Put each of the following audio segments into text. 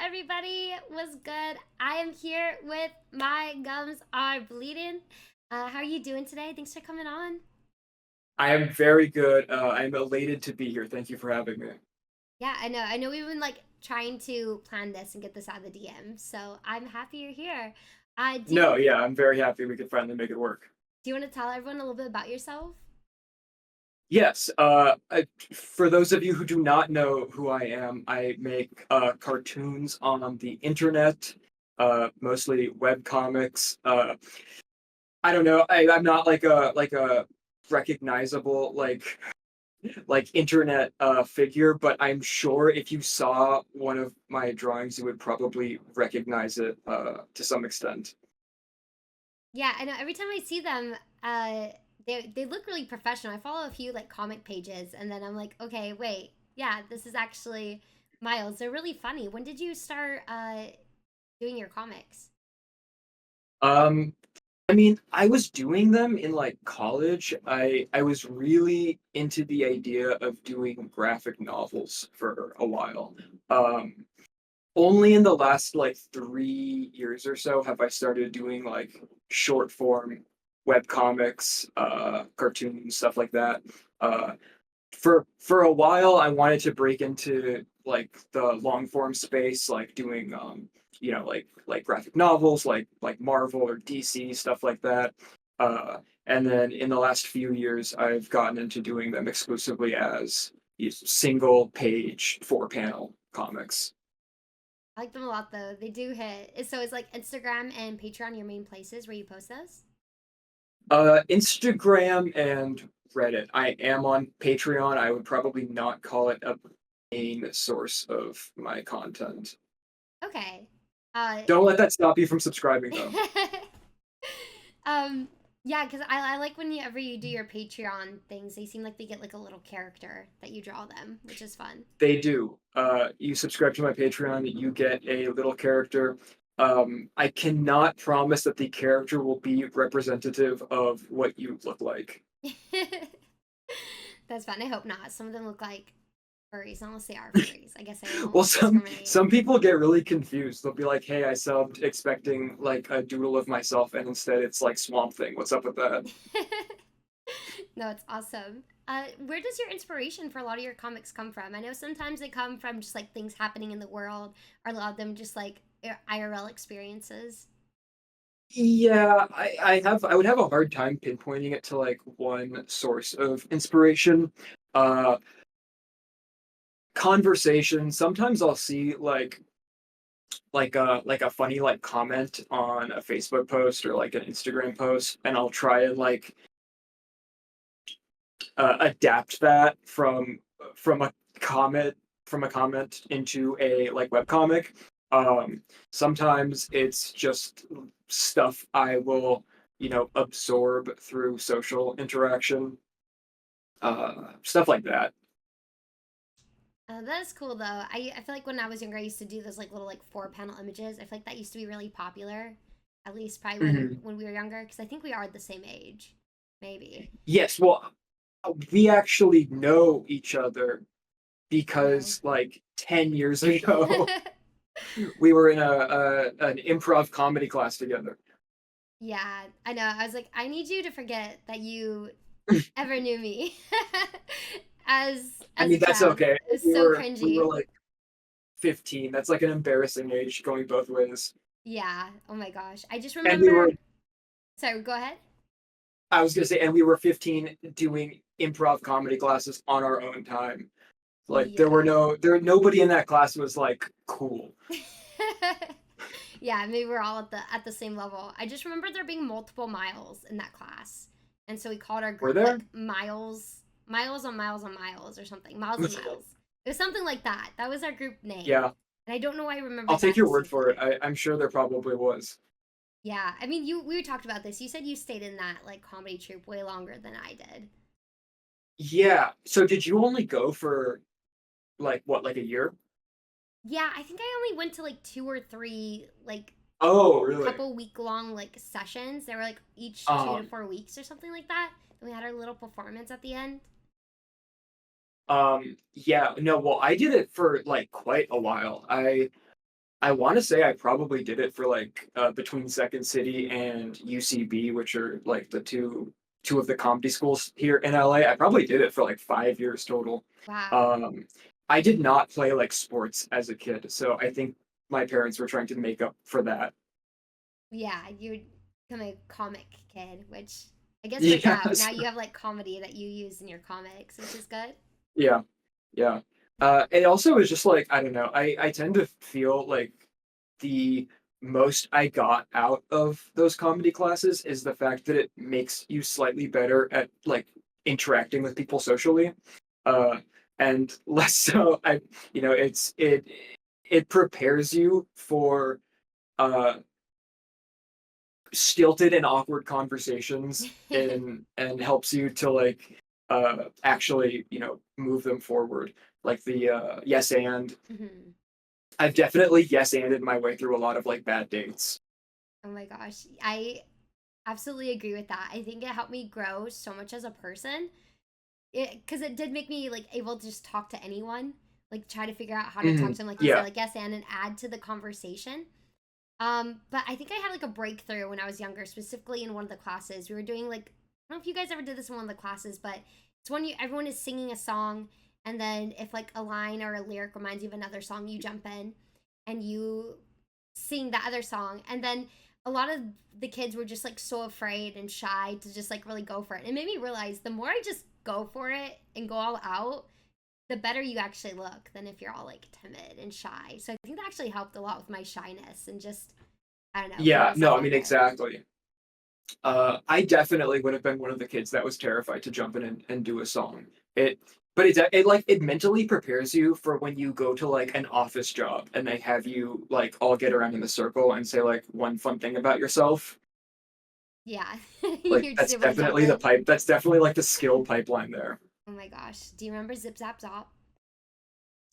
everybody? What's good? I am here with My Gums Are Bleeding. How are you doing today? Thanks for coming on. I am very good. I'm elated to be here. Thank you for having me. Yeah, I know. I know we've been like trying to plan this and get this out of the DM, so I'm happy you're here. Do you No, want yeah, I'm very happy we could finally make it work. to tell everyone a little bit about yourself? Yes, for those of you who do not know who I am, I make cartoons on the internet, mostly web comics. I don't know. I'm not like a recognizable like internet figure, but I'm sure if you saw one of my drawings, you would probably recognize it to some extent. Yeah, I know. Every time I see them, uh, they look really professional. I follow a few like comic pages, and then I'm like, okay, wait, yeah, this is actually Miles. They're really funny. When did you start doing your comics? Um, I mean, I was doing them in like college. I was really into the idea of doing graphic novels for a while. Um, Only in the last like 3 years or so have I started doing like short form web comics, cartoons, stuff like that. Uh, for a while I wanted to break into like the long form space, like doing like graphic novels like Marvel or DC, stuff like that. And then in the last few years I've gotten into doing them exclusively as these single page 4 panel comics. I like them a lot though. They do hit. So is like Instagram and Patreon your main places where you post those? Instagram and Reddit. I am on Patreon. I would probably not call it a main source of my content. Okay. Uh, Don't let that stop you from subscribing, though. um, yeah, because I like whenever you do your Patreon things, they seem like they get like a little character that you draw them, which is fun. They do. You subscribe to my Patreon, you get a little character. I cannot promise that the character will be representative of what you look like. That's fun. I hope not. Some of them look like furries, unless they are furries. I guess I won't Well, discriminate. some people get really confused. They'll be like, "Hey, I subbed expecting like a doodle of myself, and instead it's like Swamp Thing. What's up with that?" No, it's awesome. Where does your inspiration for a lot of your comics come from? I know sometimes they come from just like things happening in the world, or a lot of them just like IRL experiences. Yeah, I would have a hard time pinpointing it to like one source of inspiration. Uh, Conversation. Sometimes I'll see like a funny like comment on a Facebook post or like an Instagram post, and I'll try and like adapt that from a comment from a comment into a like web comic. Sometimes it's just stuff I will absorb through social interaction, stuff like that. That is cool though. I feel like when I was younger, I used to do those like little like 4 panel images. I feel like that used to be really popular, at least probably Mhm. when we were younger, because I think we are the same age, maybe. Yes, well, we actually know each other Oh. because like 10 years ago we were in an improv comedy class together. Yeah, I know. I was like, I need you to forget that you ever knew me I as a mean, that's child. okay. It was We so were we were cringy. like 15. That's like an embarrassing age going both ways. Yeah. Oh my gosh. I just And we remember. were Sorry. Go ahead. I was gonna say, and we were 15 doing improv comedy classes on our own time. Like Yeah. nobody in that class was like cool. Yeah, maybe we're all at the same level. I just remember there being multiple Miles in that class, and so we called our Were group there? like Miles on Miles on Miles or something, Miles and Miles. It was something like that. That was our group name, Yeah, and I don't know why I I'll remembered take that your word for it. distinctly. I'm sure there probably was. Yeah, I mean, you we talked about this. You said you stayed in that like comedy troupe way longer than I did. Yeah. So did you only go for like what, like a year? Yeah, I think I only went to like two or three like Oh, really? couple week long like sessions. They were like each 2 to 4 weeks or something like that. And we had our little performance at the end. Yeah, no, well, I did it for like quite a while. I want to say I probably did it for like between Second City and UCB, which are like the two of the comedy schools here in LA. I probably did it for like 5 years total. Wow. Um, I did not play like sports as a kid, so I think my parents were trying to make up for that. Yeah, you become a comic kid, which I guess worked out. Yes. Now you have like comedy that you use in your comics, which is good. Yeah. Yeah. It also is just like, I don't know, I tend to feel like the most I got out of those comedy classes is the fact that it makes you slightly better at like interacting with people socially. Uh, and less so it prepares you for uh stilted and awkward conversations and helps you to like actually, move them forward. Like the yes and Mhm. I've definitely yes anded my way through a lot of like bad dates. Oh my gosh. I absolutely agree with that. I think it helped me grow so much as a person. Because it did make me like able to just talk to anyone, like try to figure out how to talk Hmm. to them, like you said, Yeah. like yes and add to the conversation. But I think I had like a breakthrough when I was younger, specifically in one of the classes. We were doing like, I don't know if you guys ever did this in one of the classes, but it's when everyone is singing a song, and then if like a line or a lyric reminds you of another song, you jump in and you sing the other song. And then a lot of the kids were just like so afraid and shy to just like really go for it. It made me realize the more I just go for it and go all out, the better you actually look than if you're all like timid and shy. So I think that actually helped a lot with my shyness and just, I don't know, putting Yeah, myself no, I out mean there. exactly. I definitely would have been one of the kids that was terrified to jump in and do a song. It, but it mentally prepares you for when you go to like an office job and they have you like all get around in the circle and say like one fun thing about yourself. Yeah, Like you're just able to jump in. that's definitely like the skill pipeline there. Oh my gosh. Do you remember Zip Zap Zop?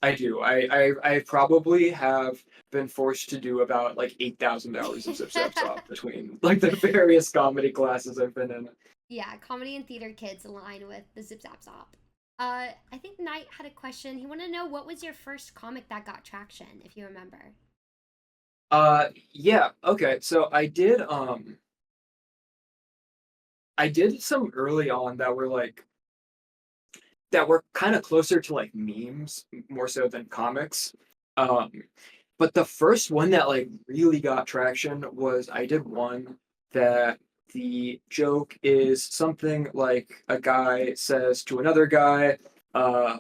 I do. I probably have been forced to do about like 8,000 hours of Zip Zap Stop between like the various comedy classes I've been in. Yeah, comedy and theater kids align with the Zip Zap Zop. I think Knight had a question. He wanted to know what was your first comic that got traction, if you remember. Yeah, okay. So I did some early on that were kind of closer to like memes more so than comics. Um, but the first one that like really got traction was I did one that the joke is something like a guy says to another guy, uh,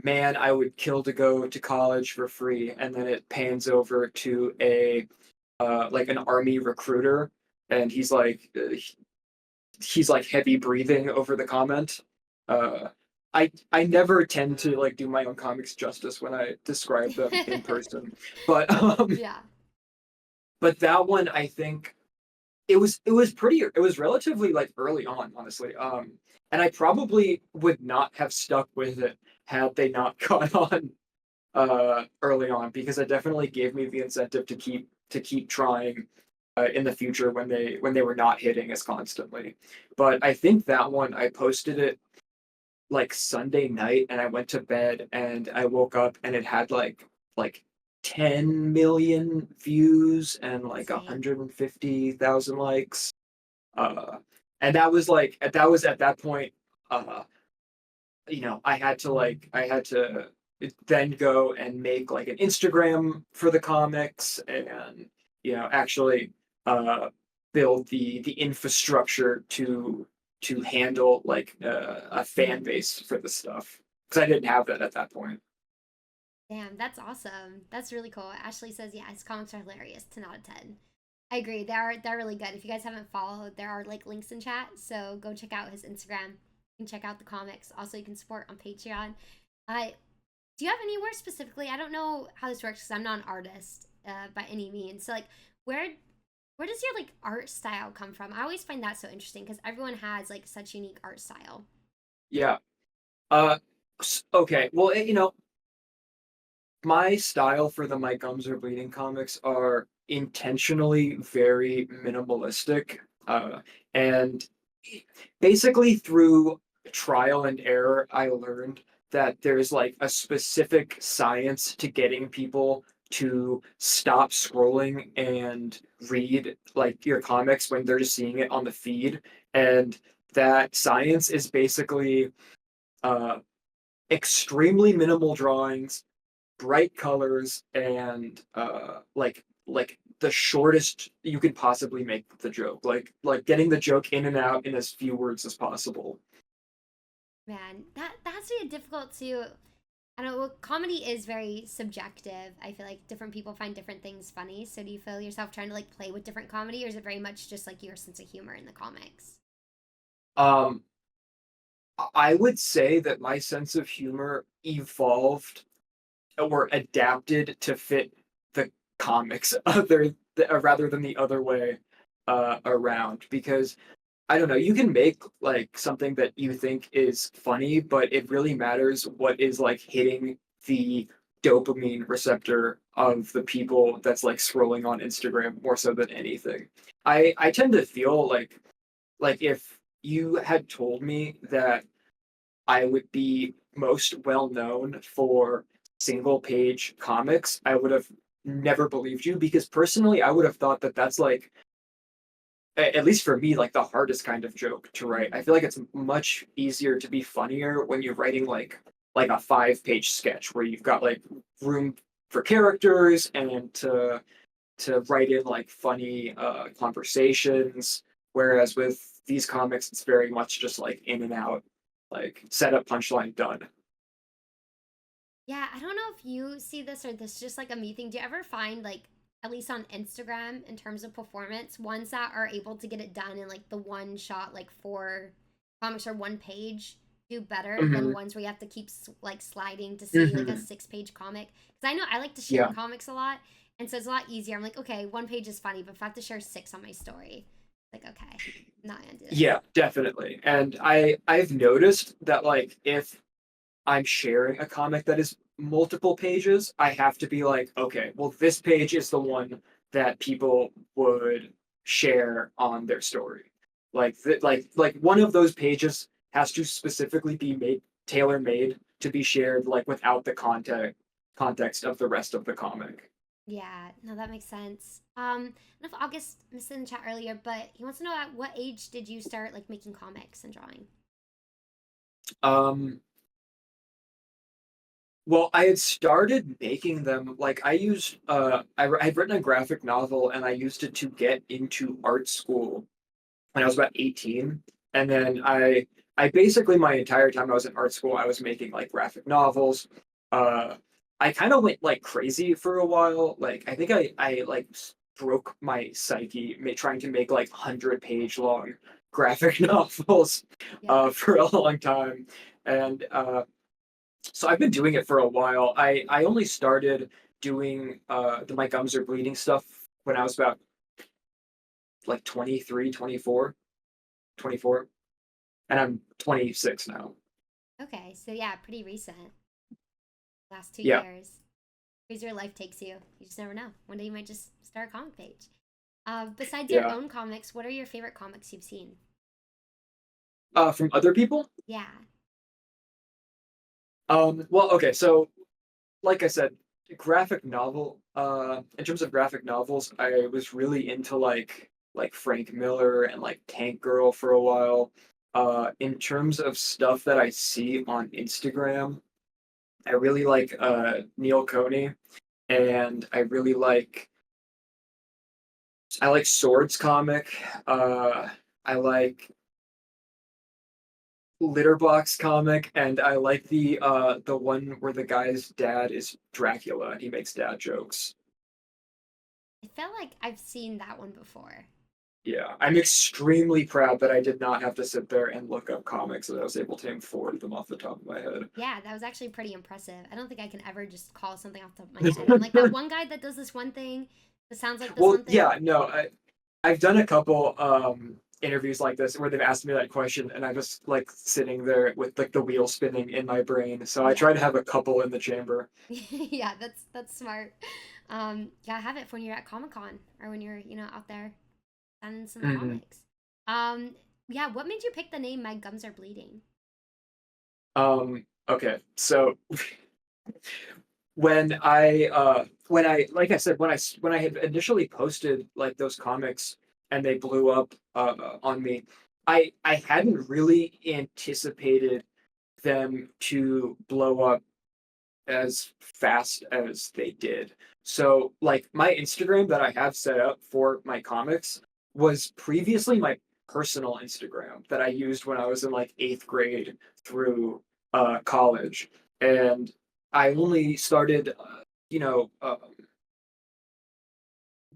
"Man, I would kill to go to college for free," and then it pans over to a like an army recruiter, and he's like heavy breathing over the comment. Uh, I never tend to like do my own comics justice when I describe them in person, but Yeah. but that one I think it was relatively like early on, honestly. And I probably would not have stuck with it had they not caught on early on because it definitely gave me the incentive to keep trying in the future when they were not hitting as constantly. But I think that one I posted it like Sunday night and I went to bed and I woke up and it had like 10 million views and like Insane. 150,000 likes. Uh, and that was at that point uh I had to then go and make like an Instagram for the comics and actually uh build the infrastructure to handle like a fan base for the stuff because I didn't have that at that point. Damn, that's awesome. That's really cool. Ashley says, yeah, his comics are hilarious. 10 out of 10. I agree. They're really good. If you guys haven't followed, there are like links in chat. So go check out his Instagram. You can check out the comics. Also, you can support on Patreon. Uh, do you have anywhere specifically? I don't know how this works because I'm not an artist by any means. So like, where where does your like art style come from? I always find that so interesting because everyone has like such unique art style. Yeah. Uh, okay. Well, my style for the My Gums Are Bleeding comics are intentionally very minimalistic. And basically through trial and error, I learned that there's like a specific science to getting people to stop scrolling and read like your comics when they're just seeing it on the feed. And that science is basically uh, extremely minimal drawings, bright colors, and like the shortest you could possibly make the joke. Like getting the joke in and out in as few words as possible. Man, that's really difficult to. I don't know. Well, comedy is very subjective. I feel like different people find different things funny. So do you feel yourself trying to like play with different comedy, or is it very much just like your sense of humor in the comics? Um, I would say that my sense of humor evolved or adapted to fit the comics rather than the other way around, because I don't know, you can make like something that you think is funny, but it really matters what is like hitting the dopamine receptor of the people that's like scrolling on Instagram more so than anything. I tend to feel like if you had told me that I would be most well known for single page comics, I would have never believed you, because personally I would have thought that that's like at least for me, like the hardest kind of joke to write. I feel like it's much easier to be funnier when you're writing like a 5 page sketch where you've got like room for characters and to write in like funny conversations. Whereas with these comics, it's very much just like in and out, like setup, punchline, done. Yeah, I don't know if you see this or this is just like a me thing. Do you ever find like at least on Instagram in terms of performance, ones that are able to get it done in like the one shot, like four comics or one page, do better than Hmm. ones where you have to keep like sliding to see like a Hmm. 6 page comic? Because I know I like to share Yeah. comics a lot, and so it's a lot easier. I'm like, okay, one page is funny, but if I have to share six on my story, like okay, I'm not gonna do this. Yeah, definitely. And I've noticed that like if I'm sharing a comic that is multiple pages, I have to be like, okay, well, this page is the one that people would share on their story. Like one of those pages has to specifically be made tailor made to be shared like without the context of the rest of the comic. Yeah, no, that makes sense. I don't know if August missed in the chat earlier, but he wants to know at what age did you start like making comics and drawing? Um, well, I had started making them like I used I'd written a graphic novel and I used it to get into art school when I was about 18. And then I basically my entire time I was in art school, I was making like graphic novels. Uh I kind of went like crazy for a while. Like I think I like broke my psyche trying to make like 100-page long graphic novels Yeah. for a long time. And so I've been doing it for a while. I only started doing the My Gums Are Bleeding stuff when I was about like 23, 24, 24, and I'm 26 now. Okay, so yeah, pretty recent. Last two Yeah. years. Where's your life takes you? You just never know. One day you might just start a comic page. Besides your Yeah. own comics, what are your favorite comics you've seen? From other people? Yeah. Well, okay, so like I said, graphic novel, in terms of graphic novels, I was really into like Frank Miller and like Tank Girl for a while. In terms of stuff that I see on Instagram, I really like Neil Coney, and I like Swords comic. I like Litterbox comic, and I like the one where the guy's dad is Dracula and he makes dad jokes. I feel like I've seen that one before. Yeah, I'm extremely proud that I did not have to sit there and look up comics, that I was able to name four of them off the top of my head. Yeah, that was actually pretty impressive. I don't think I can ever just call something off the top of my head. I'm like that one guy that does this one thing that sounds like this Well, one thing. yeah, no, I've done a couple interviews like this where they've asked me that question and I'm just like sitting there with like the wheel spinning in my brain. So I Yeah. try to have a couple in the chamber. Yeah, that's smart. Yeah, have it for when you're at Comic Con or when you're, out there selling some Mhm. comics. Um, yeah, what made you pick the name My Gums Are Bleeding? Okay, so when I like I said, when I had initially posted like those comics and they blew up on me, I hadn't really anticipated them to blow up as fast as they did. So, like, my Instagram that I have set up for my comics was previously my personal Instagram that I used when I was in like eighth grade through college. And I only started, you know,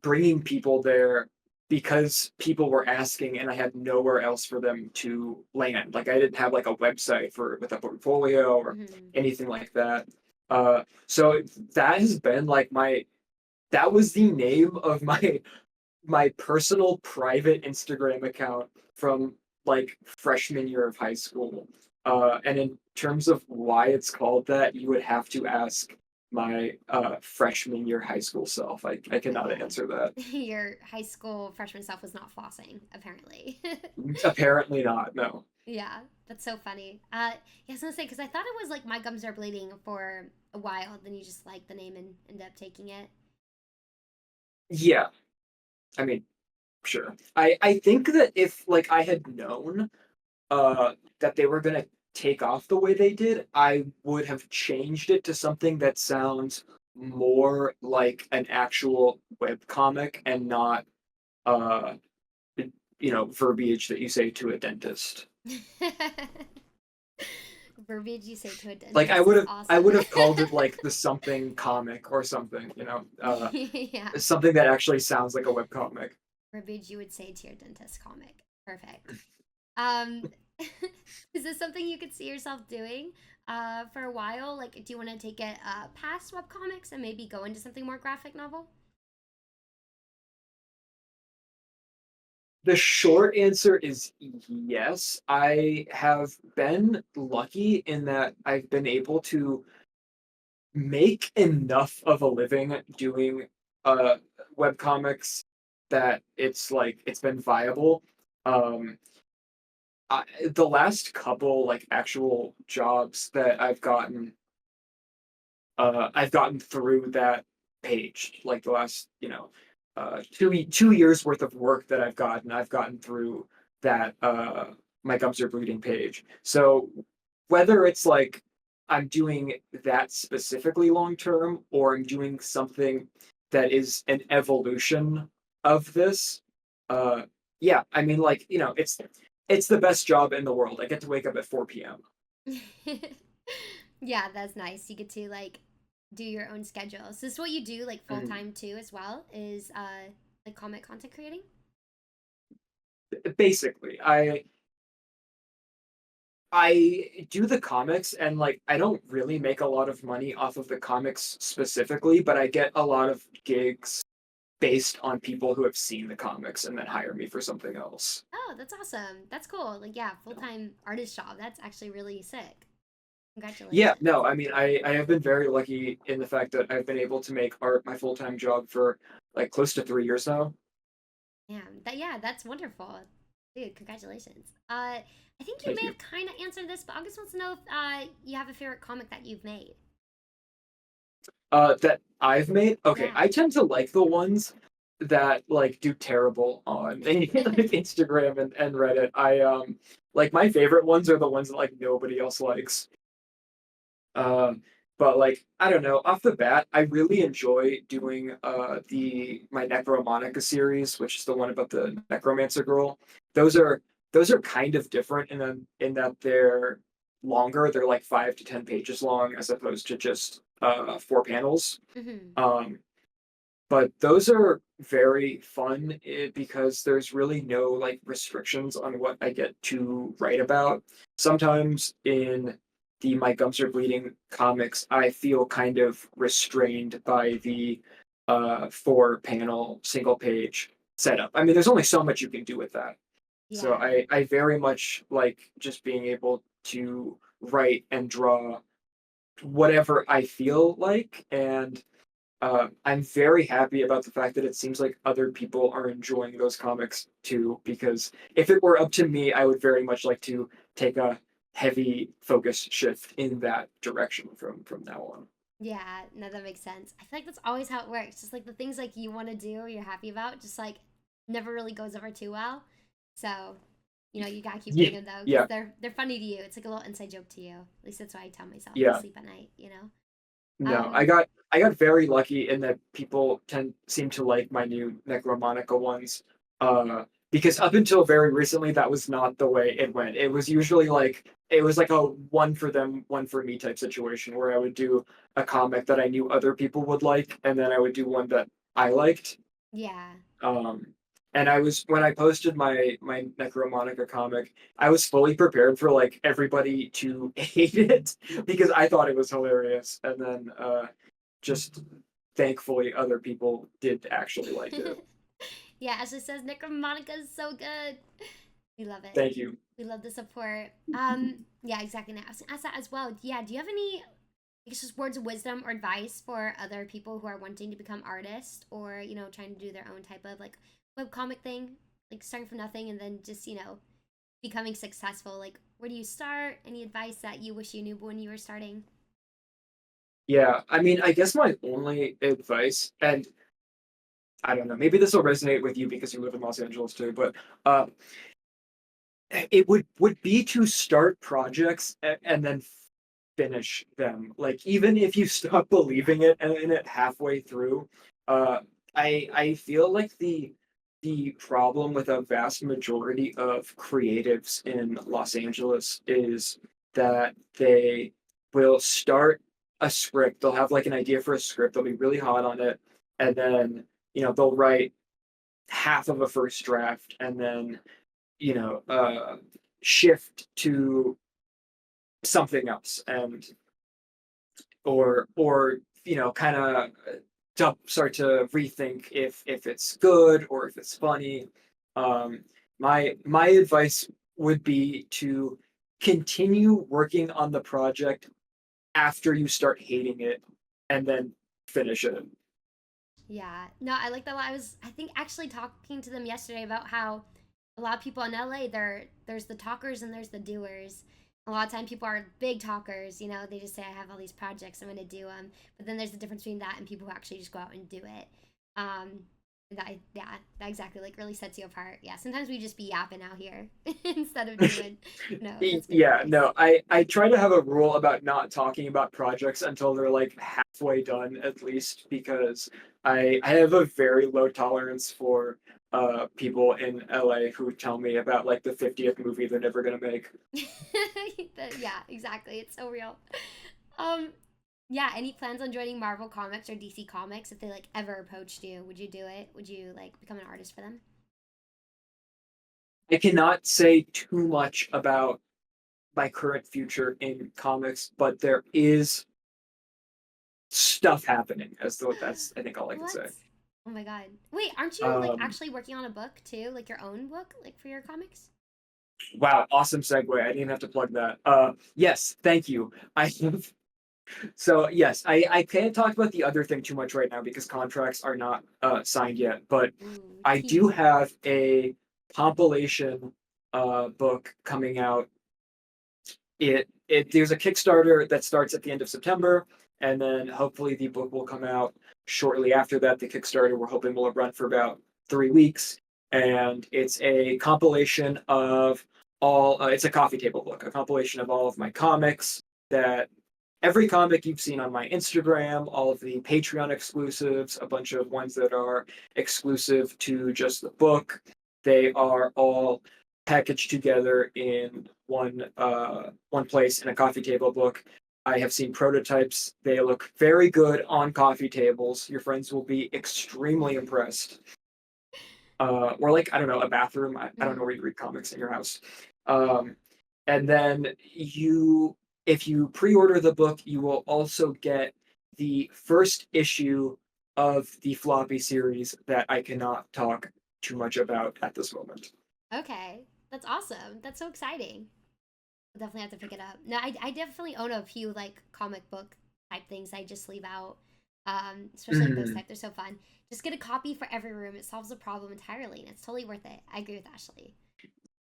bringing people there because people were asking and I had nowhere else for them to land. Like I didn't have like a website for with a portfolio or Hmm. anything like that. So that has been like my that was the name of my personal private Instagram account from like freshman year of high school. And in terms of why it's called that, you would have to ask my freshman year high school self. I cannot Okay. answer that. Your high school freshman self was not flossing, apparently. Apparently not. No. Yeah, that's so funny. Yeah, I was gonna say because I thought it was like my gums are bleeding for a while, then you just like the name and end up taking it. Yeah. I mean, sure. I think that if like I had known that they were gonna take off the way they did, I would have changed it to something that sounds more like an actual web comic and not uh verbiage that you say to a dentist. Verbiage you say to a Like dentist is I awesome. would have called it like the something comic or something, Yeah, something that actually sounds like a web comic. verbiage you would say to your dentist comic. Perfect. Um, is this something you could see yourself doing for a while? Like, do you want to take it past webcomics and maybe go into something more graphic novel? The short answer is yes. I have been lucky in that I've been able to make enough of a living doing uh webcomics that it's like it's been viable. Um the last couple like actual jobs that I've gotten through that page. Like the last, 2 years worth of work that I've gotten through that my gums are bleeding page. So whether it's like I'm doing that specifically long term or I'm doing something that is an evolution of this, uh yeah, I mean like, it's the best job in the world. I get to wake up at 4 p.m. Yeah, that's nice. You get to like do your own schedule. So this is what you do like full Mhm. time too as well is like comic content creating? Basically, I do the comics and like I don't really make a lot of money off of the comics specifically, but I get a lot of gigs based on people who have seen the comics and then hire me for something else. Oh, that's awesome. That's cool. Like yeah, So, full-time artist job. That's actually really sick. yeah, Congratulations. no, I mean I have been very lucky in the fact that I've been able to make art my full-time job for like close to 3 years now. Yeah, yeah, that's wonderful. Dude, congratulations. I think you Thank may you. have kind of answered this, but August wants to know if you have a favorite comic that you've made. That I've made? Okay, Yeah. I tend to like the ones that like do terrible on like Instagram and Reddit. I like my favorite ones are the ones that like nobody else likes. Um, but like I don't know, off the bat, I really enjoy doing the my Necromonica series, which is the one about the necromancer girl. Those are those are kind of different in that they're longer. They're like 5 to 10 pages long as opposed to just 4 panels. Hmm. Um, but those are very fun because there's really no like restrictions on what I get to write about. Sometimes in the My Gums Are Bleeding comics, I feel kind of restrained by the 4 panel single page setup. I mean, there's only so much you can do with that. So Yeah. I very much like just being able to write and draw whatever I feel like and I'm very happy about the fact that it seems like other people are enjoying those comics too, because if it were up to me, I would very much like to take a heavy focus shift in that direction from now on. Yeah, no, that makes sense. I feel like that's always how it works. Just like the things like you want to do or you're happy about, just like never really goes over too well. So, you gotta keep Yeah, doing them though, because yeah, they're funny to you. It's like a little inside joke to you. At least that's what I tell myself to yeah. sleep at night. No, Um, I got very lucky in that people tend seem to like my new Necromonica ones. Because up until very recently, that was not the way it went. It was usually like it was like a one for them, one for me type situation where I would do a comic that I knew other people would like, and then I would do one that I liked. yeah. Um, and I was when I posted my Necromonica comic, I was fully prepared for like everybody to hate it because I thought it was hilarious, and then just thankfully other people did actually like it. Yeah, Ashley says Necromonica is so good. We love it. Thank you. We love the support. Yeah, exactly. Now, I was gonna ask that as well. Yeah, do you have any, I guess, just words of wisdom or advice for other people who are wanting to become artists or, trying to do their own type of like webcomic thing, like starting from nothing and then just, becoming successful? Like, where do you start? Any advice that you wish you knew when you were starting? Yeah, I mean, I guess my only advice, and I don't know, maybe this will resonate with you because you live in Los Angeles too, but uh, it would be to start projects and then finish them. Like even if you stop believing it and in it halfway through, uh, I feel like the problem with a vast majority of creatives in Los Angeles is that they will start a script. They'll have like an idea for a script. They'll be really hot on it, and then they'll write half of a first draft, and then you know uh, shift to something else and or kind of start to rethink if it's good or if it's funny. My advice would be to continue working on the project after you start hating it and then finish it. Yeah. No, I like that a lot. I think, actually talking to them yesterday about how a lot of people in LA, there's the talkers and there's the doers. A lot of time people are big talkers, they just say, I have all these projects, I'm going to do them. But then there's the difference between that and people who actually just go out and do it. Um, yeah, that exactly like really sets you apart. Yeah, sometimes we just be yapping out here instead of doing. No, that's good Yeah, advice. no, I try to have a rule about not talking about projects until they're like halfway done at least because I have a very low tolerance for people in LA who tell me about like the 50th movie they're never gonna make. Yeah, exactly. It's so real. Um, yeah. Any plans on joining Marvel Comics or DC Comics if they like ever approached you? Would you do it? Would you like become an artist for them? I cannot say too much about my current future in comics, but there is stuff happening as though that's I think all I can What? say. Oh my god. Wait, aren't you like Um, actually working on a book too? Like your own book, like for your comics? wow, awesome segue. I didn't even have to plug that. Yes, thank you. I have So yes, I can't talk about the other thing too much right now because contracts are not signed yet. But Ooh, I do tease. have a compilation book coming out. It there's a Kickstarter that starts at the end of September, and then hopefully the book will come out shortly after that. The Kickstarter we're hoping will run for about 3 weeks, and it's a compilation of all. It's a coffee table book, a compilation of all of my comics that every comic you've seen on my Instagram, all of the Patreon exclusives, a bunch of ones that are exclusive to just the book. They are all packaged together in one place in a coffee table book. I have seen prototypes. They look very good on coffee tables. Your friends will be extremely impressed. Or like I don't know, a bathroom. I don't know Mm. where you read comics in your house. Um, and then if you pre-order the book, you will also get the first issue of the floppy series that I cannot talk too much about at this moment. Okay, that's awesome. That's so exciting. I'll definitely have to pick it up. No, I definitely own a few like comic book type things I just leave out. Especially like those Mm, type. They're so fun. Just get a copy for every room. It solves the problem entirely, and it's totally worth it. I agree with Ashley.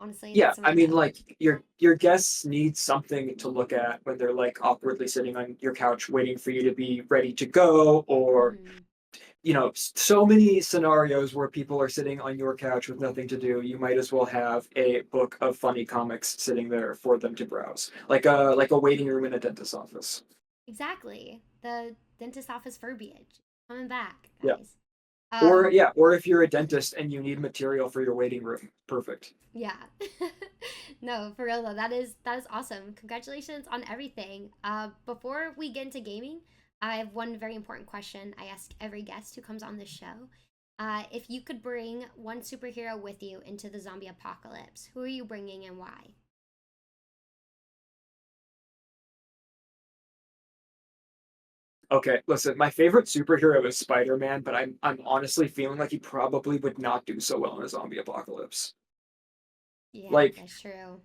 Honestly, Yeah, that's the way I to mean, go. like your guests need something to look at when they're like awkwardly sitting on your couch waiting for you to be ready to go, or Hmm. so many scenarios where people are sitting on your couch with nothing to do. You might as well have a book of funny comics sitting there for them to browse, like a waiting room in a dentist's office. Exactly. The dentist office verbiage coming back, Yeah. guys. Um, Or if you're a dentist and you need material for your waiting room, perfect. yeah. No, for real though, that is awesome. Congratulations on everything. Before we get into gaming, I have one very important question I ask every guest who comes on this show. If you could bring one superhero with you into the zombie apocalypse, who are you bringing and why? Okay, listen, my favorite superhero is Spider-Man, but I'm honestly feeling like he probably would not do so well in a zombie apocalypse. Yeah, Like that's true.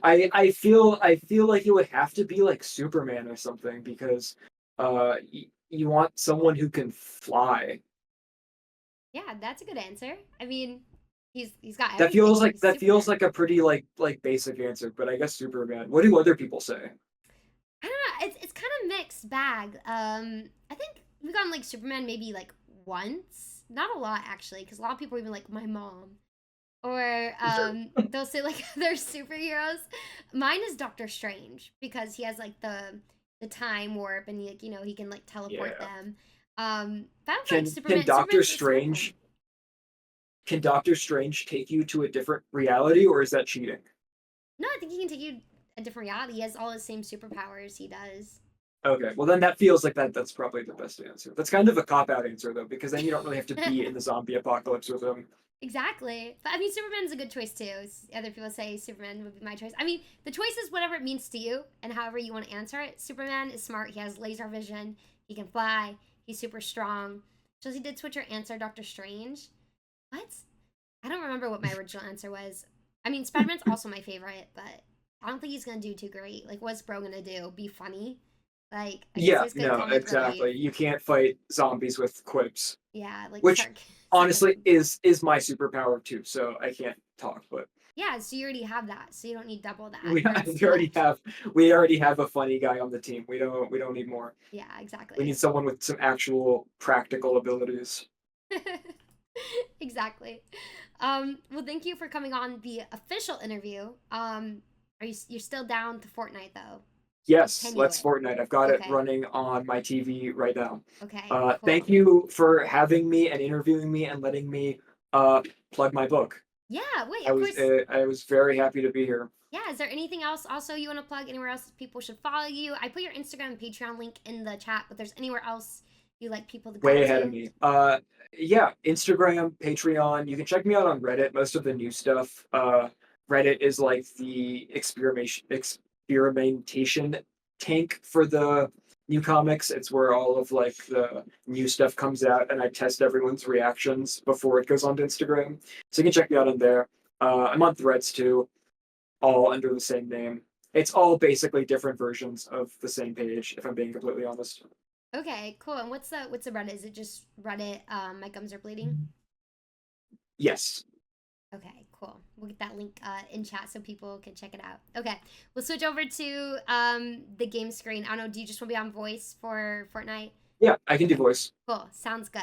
I feel like it would have to be like Superman or something because you want someone who can fly. Yeah, that's a good answer. I mean, he's got That feels everything. like He's that feels Superman. like a pretty like basic answer, but I guess Superman. What do other people say? I don't know. It's kind of mixed bag. I think we got like Superman maybe like once, not a lot actually, because a lot of people are even like my mom, or Sure. they'll say like other superheroes. Mine is Doctor Strange because he has like the time warp and like he can like teleport Yeah. them. But I don't feel like Can Superman. Superman's so simple. Doctor Strange take you to a different reality, or is that cheating? No, I think he can take you a different reality. He has all the same superpowers he does. Okay, well then that feels like that's probably the best answer. That's kind of a cop out answer though, because then you don't really have to be in the zombie apocalypse with him. Exactly. But I mean, Superman's a good choice too. Other people say Superman would be my choice. I mean, the choice is whatever it means to you and however you want to answer it. Superman is smart. He has laser vision. He can fly. He's super strong. Chelsea did switch her answer, Doctor Strange. What? I don't remember what my original answer was. I mean, Spider Man's also my favorite, but I don't think he's going to do too great. Like, what's Bro going to do? Be funny? Like, I guess Yeah, he's good no, comic relief. exactly. You can't fight zombies with quips, Yeah, like which honestly sarcasm. is my superpower too. So I can't talk, but Yeah, so you already have that, so you don't need double that, we or it's we too already much. have we already have a funny guy on the team. We don't need more. Yeah, We need exactly. someone with some actual practical abilities. Exactly. Well, thank you for coming on the official interview. You're still down to Fortnite though? Yes, Continue let's it. Fortnite. I've got it Okay. running on my TV right now. Okay. Thank Cool. you for having me and interviewing me and letting me uh, plug my book. Yeah. Wait. Of course. I was very happy to be here. Yeah. Is there anything else also you want to plug? Anywhere else people should follow you? I put your Instagram and Patreon link in the chat, but there's anywhere else you like people to go Way ahead of to? me. Yeah, Instagram, Patreon. You can check me out on Reddit. Most of the new stuff. Reddit is like the experimentation tank for the new comics. It's where all of like the new stuff comes out, and I test everyone's reactions before it goes onto Instagram. So you can check me out on there. I'm on Threads too, all under the same name. It's all basically different versions of the same page, if I'm being completely honest. Okay. Cool. And what's the Reddit? Is it just Reddit? My gums are bleeding. Yes. Okay, cool. We'll get that link in chat so people can check it out. Okay, we'll switch over to the game screen. I don't know. Do you just want to be on voice for Fortnite? Yeah, I can do Okay, voice. cool. Sounds good.